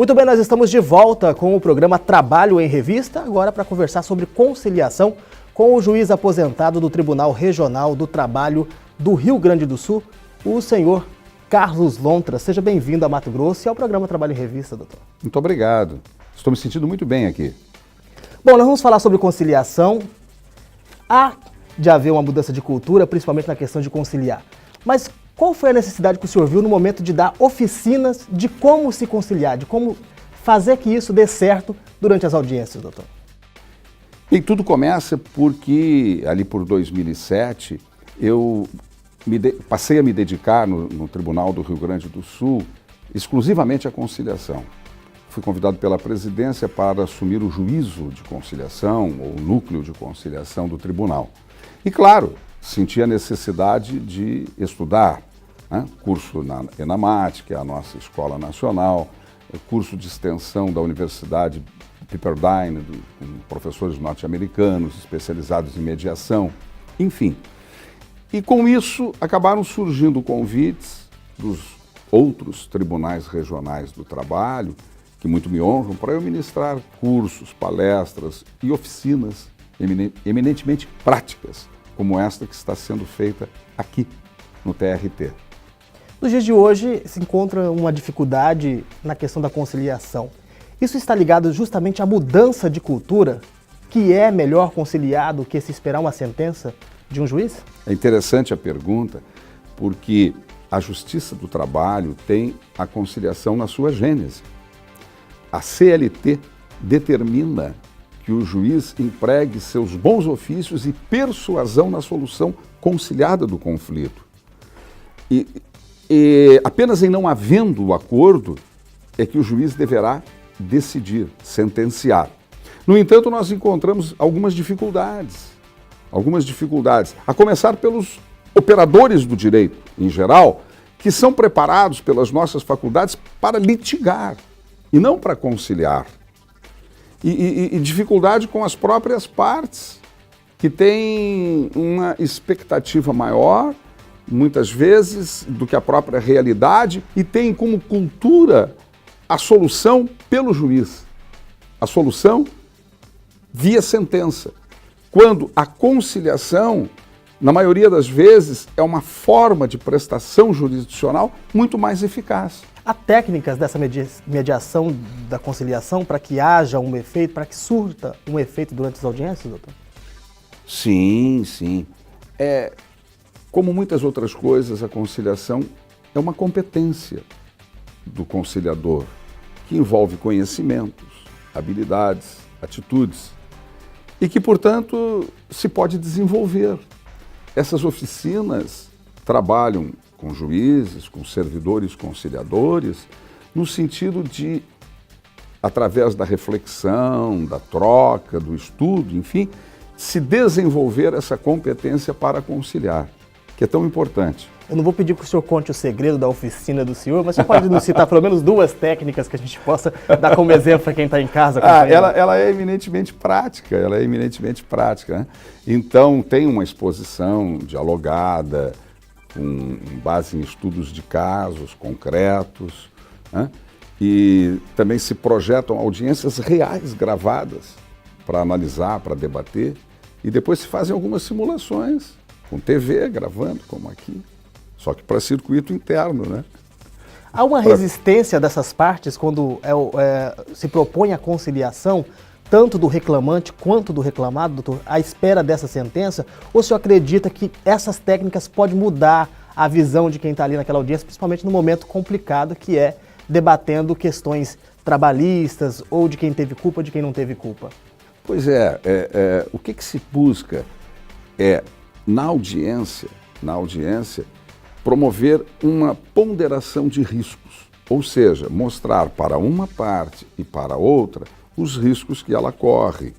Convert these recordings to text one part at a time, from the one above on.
Muito bem, nós estamos de volta com o programa Trabalho em Revista, agora para conversar sobre conciliação com o juiz aposentado do Tribunal Regional do Trabalho do Rio Grande do Sul, o senhor Carlos Lontra. Seja bem-vindo a Mato Grosso e ao programa Trabalho em Revista, doutor. Muito obrigado. Estou me sentindo muito bem aqui. Bom, nós vamos falar sobre conciliação. Há de haver uma mudança de cultura, principalmente na questão de conciliar. Mas qual foi a necessidade que o senhor viu no momento de dar oficinas de como se conciliar, de como fazer que isso dê certo durante as audiências, doutor? E tudo começa porque, ali por 2007, eu passei a me dedicar no Tribunal do Rio Grande do Sul exclusivamente à conciliação. Fui convidado pela presidência para assumir o juízo de conciliação, ou núcleo de conciliação do tribunal. E, claro, senti a necessidade de estudar, né? Curso na ENAMAT, que é a nossa escola nacional, curso de extensão da Universidade Pepperdine, com professores norte-americanos especializados em mediação, enfim. E com isso acabaram surgindo convites dos outros tribunais regionais do trabalho, que muito me honram, para eu ministrar cursos, palestras e oficinas eminentemente práticas, como esta que está sendo feita aqui no TRT. Nos dias de hoje se encontra uma dificuldade na questão da conciliação. Isso está ligado justamente à mudança de cultura, que é melhor conciliar do que se esperar uma sentença de um juiz? É interessante a pergunta, porque a Justiça do Trabalho tem a conciliação na sua gênese. A CLT determina que o juiz empregue seus bons ofícios e persuasão na solução conciliada do conflito. E apenas em não havendo o acordo é que o juiz deverá decidir, sentenciar. No entanto, nós encontramos algumas dificuldades, a começar pelos operadores do direito, em geral, que são preparados pelas nossas faculdades para litigar e não para conciliar. E dificuldade com as próprias partes, que têm uma expectativa maior, muitas vezes, do que a própria realidade, e têm como cultura a solução pelo juiz, a solução via sentença. Quando a conciliação, na maioria das vezes, é uma forma de prestação jurisdicional muito mais eficaz. Há técnicas dessa mediação da conciliação para que haja um efeito, para que surta um efeito durante as audiências, doutor? Sim, sim. Como muitas outras coisas, a conciliação é uma competência do conciliador, que envolve conhecimentos, habilidades, atitudes, e que, portanto, se pode desenvolver. Essas oficinas trabalham com juízes, com servidores conciliadores, no sentido de, através da reflexão, da troca, do estudo, enfim, se desenvolver essa competência para conciliar, que é tão importante. Eu não vou pedir que o senhor conte o segredo da oficina do senhor, mas você pode nos citar pelo menos duas técnicas que a gente possa dar como exemplo para quem está em casa. Ela é eminentemente prática, né? Então, tem uma exposição dialogada, com base em estudos de casos concretos, né? E também se projetam audiências reais gravadas para analisar, para debater, e depois se fazem algumas simulações, com TV gravando, como aqui, só que para circuito interno, né? Há uma resistência dessas partes quando se propõe a conciliação, tanto do reclamante quanto do reclamado, doutor, à espera dessa sentença? Ou o senhor acredita que essas técnicas podem mudar a visão de quem está ali naquela audiência, principalmente no momento complicado que é debatendo questões trabalhistas ou de quem teve culpa, de quem não teve culpa? Pois o que se busca é, na audiência, promover uma ponderação de riscos, ou seja, mostrar para uma parte e para outra os riscos que ela corre,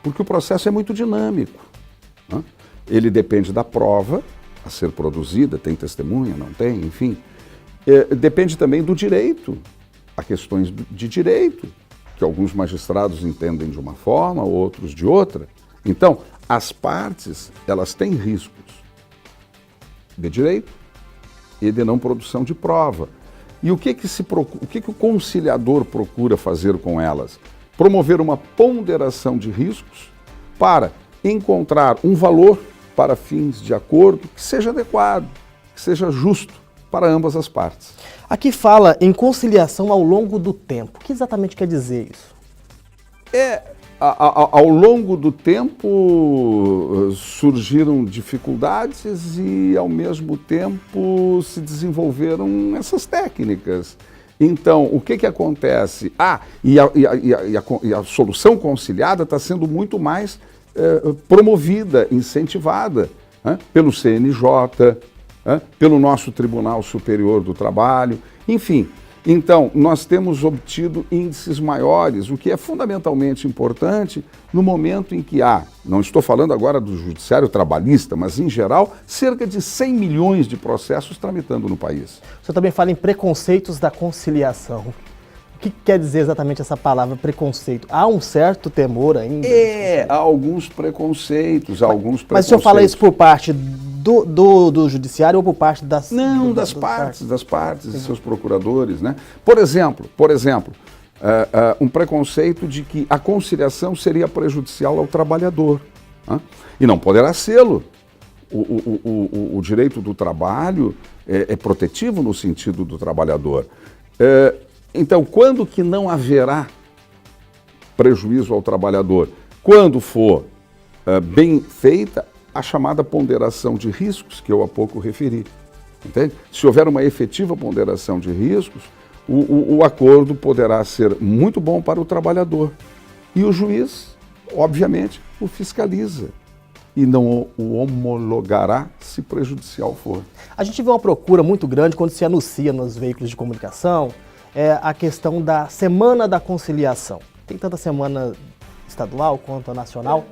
porque o processo é muito dinâmico, né? Ele depende da prova a ser produzida, tem testemunha, não tem, enfim, depende também do direito, há questões de direito, que alguns magistrados entendem de uma forma, outros de outra. Então, as partes, elas têm riscos de direito e de não produção de prova. E o que o conciliador procura fazer com elas? Promover uma ponderação de riscos para encontrar um valor para fins de acordo que seja adequado, que seja justo para ambas as partes. Aqui fala em conciliação ao longo do tempo. O que exatamente quer dizer isso? Ao longo do tempo surgiram dificuldades e, ao mesmo tempo, se desenvolveram essas técnicas. Então, o que acontece? E a solução conciliada está sendo muito mais promovida, incentivada pelo CNJ, pelo nosso Tribunal Superior do Trabalho, enfim. Então, nós temos obtido índices maiores, o que é fundamentalmente importante no momento em que há, não estou falando agora do judiciário trabalhista, mas em geral, cerca de 100 milhões de processos tramitando no país. O senhor também fala em preconceitos da conciliação. O que quer dizer exatamente essa palavra preconceito? Há um certo temor ainda? Há alguns preconceitos, Mas o senhor fala isso por parte do judiciário ou por parte das... Não, das partes, de seus procuradores, né? Por exemplo, um preconceito de que a conciliação seria prejudicial ao trabalhador. E não poderá sê-lo. O direito do trabalho é protetivo no sentido do trabalhador. Então, quando que não haverá prejuízo ao trabalhador? Quando for bem feita a chamada ponderação de riscos, que eu há pouco referi. Entende? Se houver uma efetiva ponderação de riscos, o acordo poderá ser muito bom para o trabalhador. E o juiz, obviamente, o fiscaliza e não o homologará se prejudicial for. A gente vê uma procura muito grande quando se anuncia nos veículos de comunicação a questão da Semana da Conciliação. Tem tanto a semana estadual quanto a nacional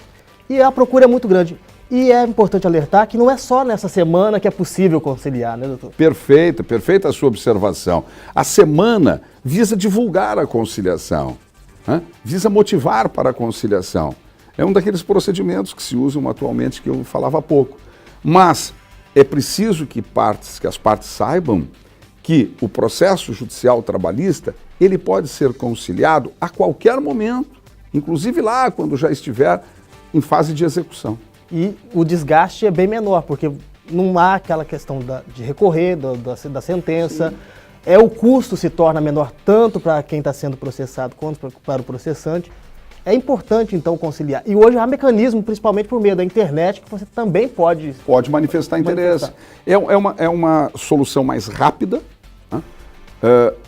e a procura é muito grande. E é importante alertar que não é só nessa semana que é possível conciliar, né, doutor? Perfeita a sua observação. A semana visa divulgar a conciliação, visa motivar para a conciliação. É um daqueles procedimentos que se usam atualmente que eu falava há pouco. Mas é preciso que as partes saibam que o processo judicial trabalhista ele pode ser conciliado a qualquer momento, inclusive lá quando já estiver em fase de execução. E o desgaste é bem menor, porque não há aquela questão de recorrer da sentença. Sim. O custo se torna menor tanto para quem está sendo processado quanto para o processante. É importante, então, conciliar. E hoje há mecanismo, principalmente por meio da internet, que você também pode manifestar interesse. É uma solução mais rápida,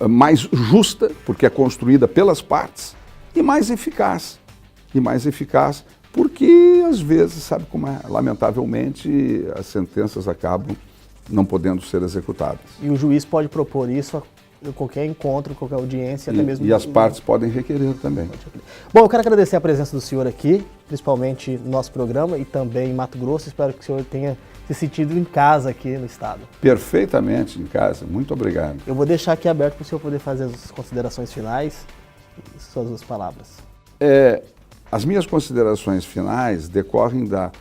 mais justa, porque é construída pelas partes, e mais eficaz. Porque, às vezes, sabe como é? Lamentavelmente, as sentenças acabam não podendo ser executadas. E o juiz pode propor isso a qualquer encontro, qualquer audiência, até mesmo... E as partes podem requerer também. Bom, eu quero agradecer a presença do senhor aqui, principalmente no nosso programa e também em Mato Grosso. Espero que o senhor tenha se sentido em casa aqui no estado. Perfeitamente em casa. Muito obrigado. Eu vou deixar aqui aberto para o senhor poder fazer as considerações finais e suas duas palavras. As minhas considerações finais decorrem da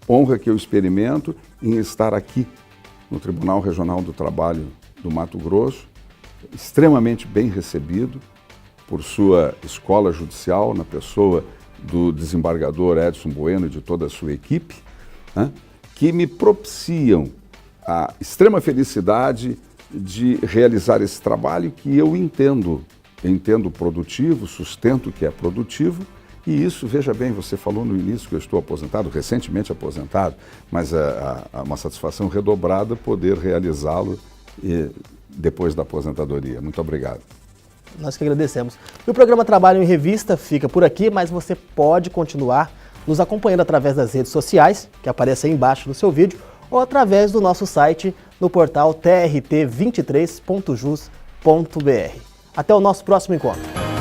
honra que eu experimento em estar aqui no Tribunal Regional do Trabalho do Mato Grosso, extremamente bem recebido por sua escola judicial, na pessoa do desembargador Edson Bueno e de toda a sua equipe, que me propiciam a extrema felicidade de realizar esse trabalho que eu entendo produtivo, sustento que é produtivo. E isso, veja bem, você falou no início que eu estou aposentado, recentemente aposentado, mas é uma satisfação redobrada poder realizá-lo depois da aposentadoria. Muito obrigado. Nós que agradecemos. E o programa Trabalho em Revista fica por aqui, mas você pode continuar nos acompanhando através das redes sociais, que aparecem aí embaixo do seu vídeo, ou através do nosso site no portal trt23.jus.br. Até o nosso próximo encontro.